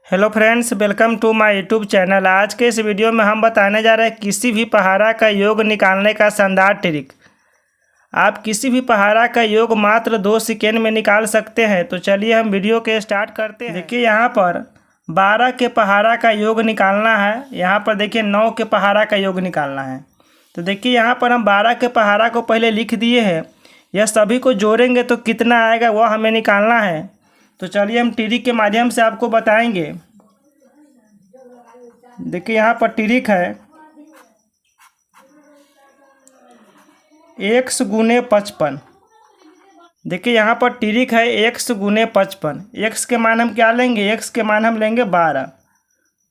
Hello friends, welcome to my YouTube channel. आज के इस वीडियो में हम बताने जा रहे हैं किसी भी पहाड़ा का योग निकालने का शानदार ट्रिक। आप किसी भी पहाड़ा का योग मात्र 2 सेकेंड में निकाल सकते हैं। तो चलिए हम वीडियो के स्टार्ट करते हैं। देखिए यहाँ पर 12 के पहाड़ा का योग निकालना है। यहाँ पर देखिए 9 के पहाड़ा का योग निकालना है। तो देखिए यहाँ पर हम 12 के पहाड़ा को पहले लिख दिए हैं। यह सभी को जोड़ेंगे तो कितना आएगा वह हमें निकालना है। तो चलिए हम ट्रिक के माध्यम से आपको बताएंगे। देखिए यहाँ पर ट्रिक है x गुने 55। देखिए यहाँ पर ट्रिक है x गुने 55। x के मान हम क्या लेंगे? x के मान हम लेंगे 12।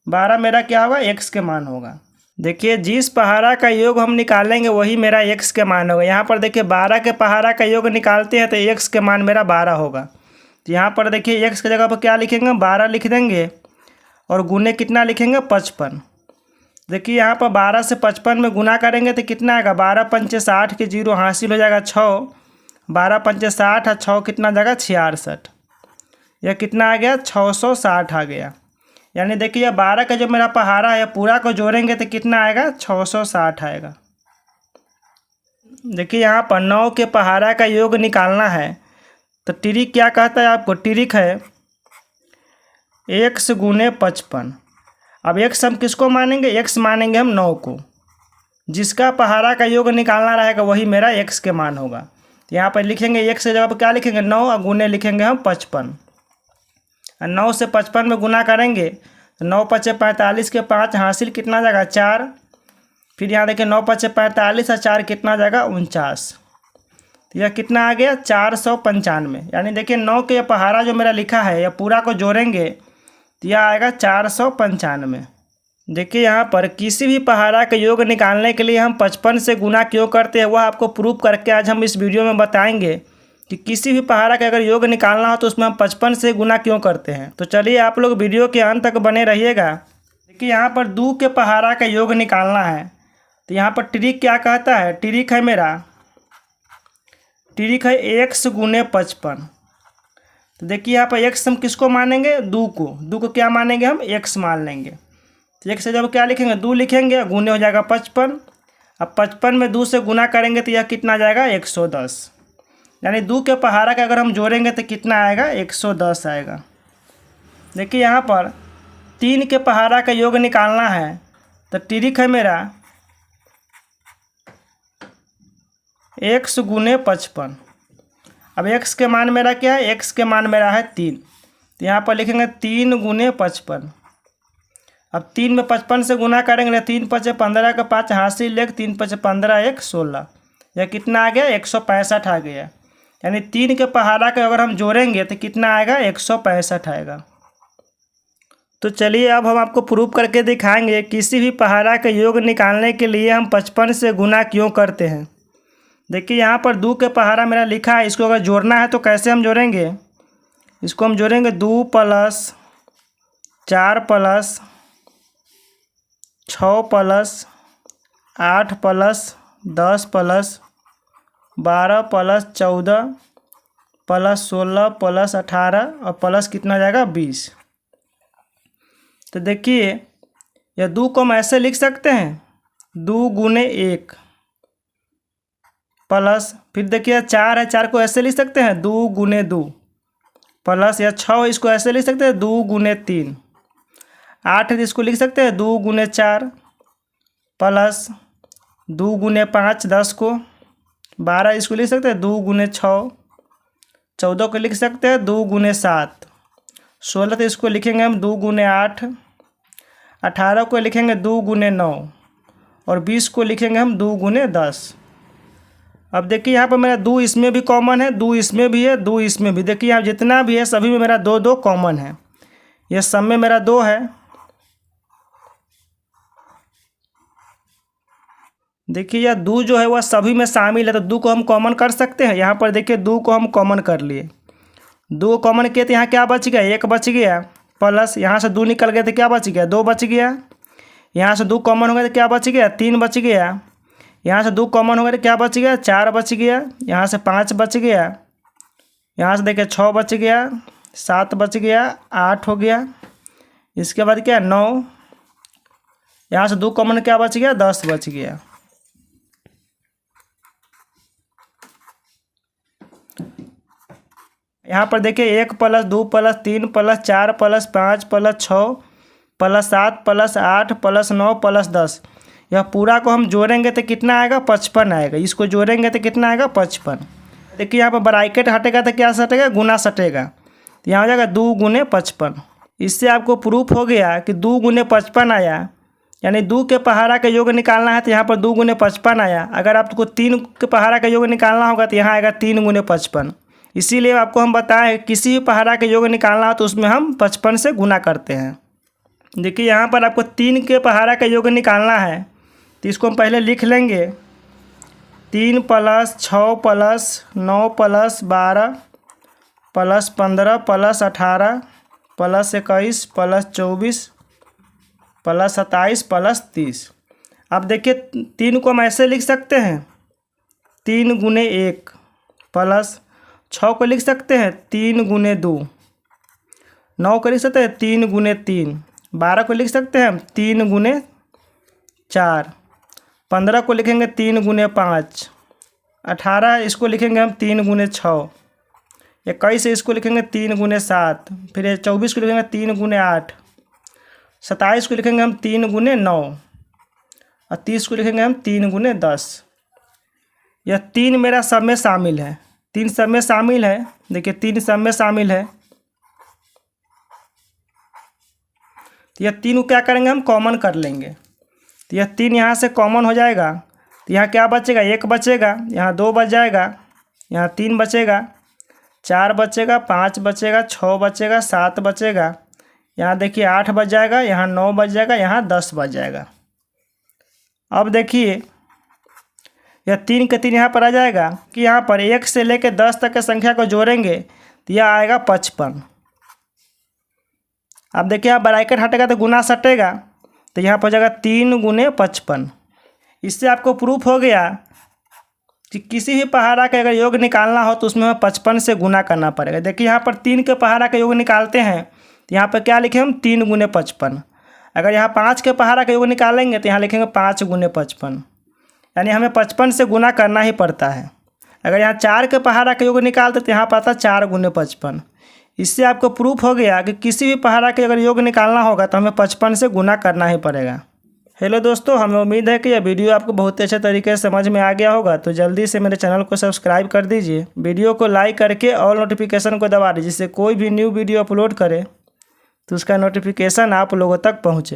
12 मेरा क्या होगा? x के मान होगा। देखिए जिस पहाड़ा का योग हम निकालेंगे वही मेरा x के मान होगा। यहाँ पर देखिए 12 के पहाड़ा का योग निकालते हैं तो x के मान मेरा 12 होगा। तो यहाँ पर देखिए x की जगह पर क्या लिखेंगे? 12 लिख देंगे और गुने कितना लिखेंगे? 55। देखिए यहाँ पर 12 से 55 में गुना करेंगे तो कितना आएगा? 12 पंचे 60 के 0 हासिल हो जाएगा 6। 12 पंचे 60 और 6 कितना जाएगा? 66। यह कितना आ गया? 660 आ गया। यानी देखिए यह 12 का जो मेरा पहाड़ा है पूरा को जोड़ेंगे तो कितना आएगा? 660 आएगा। देखिए यहाँ पर 9 के पहाड़ा का योग निकालना है। तो ट्रिक क्या कहता है आपको? ट्रिक है x गुने 55। अब x हम किसको मानेंगे? x मानेंगे हम 9 को। जिसका पहाड़ा का योग निकालना रहेगा वही मेरा x के मान होगा। तो यहाँ पर लिखेंगे x की जगह पर क्या लिखेंगे? 9 और गुने लिखेंगे हम 55। और 9 से 55 में गुना करेंगे तो 9 पचे 45 के 5 हासिल कितना जाएगा? 4। फिर यहाँ देखिए 9 पचे 45 और 4 कितना जाएगा? 49। तो यह कितना आ गया? 495। यानी देखिए 9 के पहाड़ा जो मेरा लिखा है यह पूरा को जोड़ेंगे तो यह आएगा 495। देखिए यहाँ पर किसी भी पहाड़ा का योग निकालने के लिए हम 55 से गुना क्यों करते हैं वह आपको प्रूफ करके आज हम इस वीडियो में बताएंगे कि किसी भी पहाड़ा का अगर योग निकालना हो तो उसमें हम 55 से गुना क्यों करते हैं। तो चलिए आप लोग वीडियो के अंत तक बने रहिएगा। देखिए यहाँ पर 2 के पहाड़ा का योग निकालना है। तो यहाँ पर ट्रिक क्या कहता है? ट्रिक है मेरा ट्रिक है x गुने 55। तो देखिए यहाँ पर x हम किसको मानेंगे? 2 को। 2 को क्या मानेंगे? हम x मान लेंगे। तो x से जब क्या लिखेंगे? 2 लिखेंगे, गुने हो जाएगा 55। अब 55 में 2 से गुना करेंगे तो यह कितना जाएगा? 110। यानी 2 के पहाड़ा का अगर हम जोड़ेंगे तो कितना आएगा? 110 आएगा। देखिए यहाँ पर 3 के पहाड़ा का योग निकालना है। तो ट्रिक है मेरा x गुने 55। अब x के मान मेरा क्या है? x के मान मेरा है 3। तो यहाँ पर लिखेंगे 3 गुने 55। अब 3 में 55 से गुना करेंगे 3 पचे 15 का 5 हासिल लेख 3 पचे 15 1 16। यह कितना आ गया? 165 आ गया। यानी 3 के पहाड़ा के अगर हम जोड़ेंगे तो कितना आएगा? 165 आएगा। तो चलिए अब हम आपको प्रूफ करके दिखाएंगे किसी भी पहाड़ा का योग निकालने के लिए हम 55 से गुना क्यों करते हैं। देखिए यहाँ पर 2 के पहाड़ा मेरा लिखा है। इसको अगर जोड़ना है तो कैसे हम जोड़ेंगे? इसको हम जोड़ेंगे 2 plus 4 plus 6 plus 8 plus 10 plus 12 plus 14 plus 16 plus 18 और प्लस कितना जाएगा? 20। तो देखिए यह 2 को हम ऐसे लिख सकते हैं 2 गुने 1 प्लस फिर देखिए 4 है, 4 को ऐसे लिख सकते हैं 2 गुने 2 प्लस या 6 इसको ऐसे लिख सकते हैं 2 गुने 3। 8 है इसको लिख सकते हैं 2 गुने 4 प्लस 2 गुने 5 10 को। 12 इसको लिख सकते हैं 2 गुने 6। 14 को लिख सकते हैं 2 गुने 7। 16 तो इसको लिखेंगे हम 2 गुने 8। 18 को लिखेंगे 2 गुने 9 और 20 को लिखेंगे हम 2 गुने 10। अब देखिए यहाँ पर मेरा 2 इसमें भी कॉमन है, 2 इसमें भी है, 2 इसमें भी। देखिए यहाँ जितना भी है सभी में मेरा 2 2 कॉमन है। यह सब में मेरा 2 है। देखिए यह 2 जो है वह सभी में शामिल है। तो 2 को हम कॉमन कर सकते हैं। यहाँ पर देखिए 2 को हम कॉमन कर लिए। 2 कॉमन किए तो यहाँ क्या बच गया? 1 बच गया। प्लस यहाँ से 2 निकल गया तो क्या बच गया? 2 बच गया। यहाँ से 2 कॉमन हो गया तो क्या बच गया? 3 बच गया। यहाँ से 2 कॉमन हो गया तो क्या बच गया? 4 बच गया। यहाँ से 5 बच गया। यहाँ से देखिए 6 बच गया, 7 बच गया, 8 हो गया। इसके बाद क्या 9, यहाँ से 2 कॉमन क्या बच गया 10 बच गया। यहाँ पर देखिए 1 + 2 + 3 + 4 + 5 + 6 + 7 + 8 + 9 + 10, यह पूरा को हम जोड़ेंगे तो कितना आएगा 55 आएगा। इसको जोड़ेंगे तो कितना आएगा 55। देखिए यहाँ पर ब्रैकेट हटेगा तो क्या सटेगा गुना सटेगा, तो यहाँ हो जाएगा 2 × 55। इससे आपको प्रूफ हो गया कि 2 × 55 आया, यानी 2 के पहाड़ा का योग निकालना है तो यहाँ पर 2 × 55 आया। अगर आपको 3 के पहाड़ा का योग निकालना होगा तो यहाँ आएगा 3 × 55। इसीलिए आपको हम बताएं किसी भी पहाड़ा का योग निकालना हो तो उसमें हम 55 से गुना करते हैं। देखिए यहाँ पर आपको 3 के पहाड़ा का योग निकालना है तो इसको हम पहले लिख लेंगे। 3 + 6 + 9 + 12 + 15 + 18 + 21 + 24 + 27 + 30। अब देखिए 3 को हम ऐसे लिख सकते हैं 3 × 1 + 6 को लिख सकते हैं 3 × 2, 9 को लिख सकते हैं 3 × 3, 12 को लिख सकते हैं हम 3 × 4, 15 को लिखेंगे 3 × 5, 18 इसको लिखेंगे हम 3 × 6, 21 इसको लिखेंगे 3 × 7, फिर 24 को लिखेंगे 3 × 8, 27 को लिखेंगे हम 3 × 9 और 30 को लिखेंगे हम 3 × 10। यह 3 मेरा सब में शामिल है, 3 सब में शामिल है। देखिए 3 सब में शामिल है, तो यह 3 को क्या करेंगे हम कॉमन कर लेंगे, तो यह 3 यहाँ से कॉमन हो जाएगा। तो यहाँ क्या बचेगा 1 बचेगा, यहाँ 2 बच जाएगा, यहाँ 3 बचेगा, 4 बचेगा, 5 बचेगा, 6 बचेगा, 7 बचेगा, यहाँ देखिए 8 बच जाएगा, यहाँ 9 बच जाएगा, यहाँ 10 बच जाएगा। अब देखिए यह 3 के 3 यहाँ पर आ जाएगा कि यहाँ पर 1 से लेकर 10 तक की संख्या को जोड़ेंगे तो यह आएगा 55। अब देखिए यहाँ ब्रैकेट हटेगा तो गुना सटेगा, तो यहाँ पर हो जाएगा 3 × 55। इससे आपको प्रूफ हो गया कि किसी भी पहाड़ा का अगर योग निकालना हो तो उसमें हमें 55 से गुना करना पड़ेगा। देखिए यहाँ पर 3 के पहाड़ा का योग निकालते हैं तो यहाँ पर क्या लिखें हम 3 × 55। अगर यहाँ 5 के पहाड़ा का योग निकालेंगे तो यहाँ लिखेंगे 5 × 55, यानी हमें 55 से गुना करना ही पड़ता है। अगर यहाँ 4 के पहाड़ा का योग निकालते तो यहाँ पर आता 4 × 55। इससे आपको प्रूफ हो गया कि किसी भी पहाड़ा के अगर योग निकालना होगा तो हमें 55 से गुना करना ही पड़ेगा। हेलो दोस्तों, हमें उम्मीद है कि यह वीडियो आपको बहुत अच्छे तरीके से समझ में आ गया होगा। तो जल्दी से मेरे चैनल को सब्सक्राइब कर दीजिए, वीडियो को लाइक करके ऑल नोटिफिकेशन को दबा दीजिए, जिससे कोई भी न्यू वीडियो अपलोड करे तो उसका नोटिफिकेशन आप लोगों तक पहुँचे।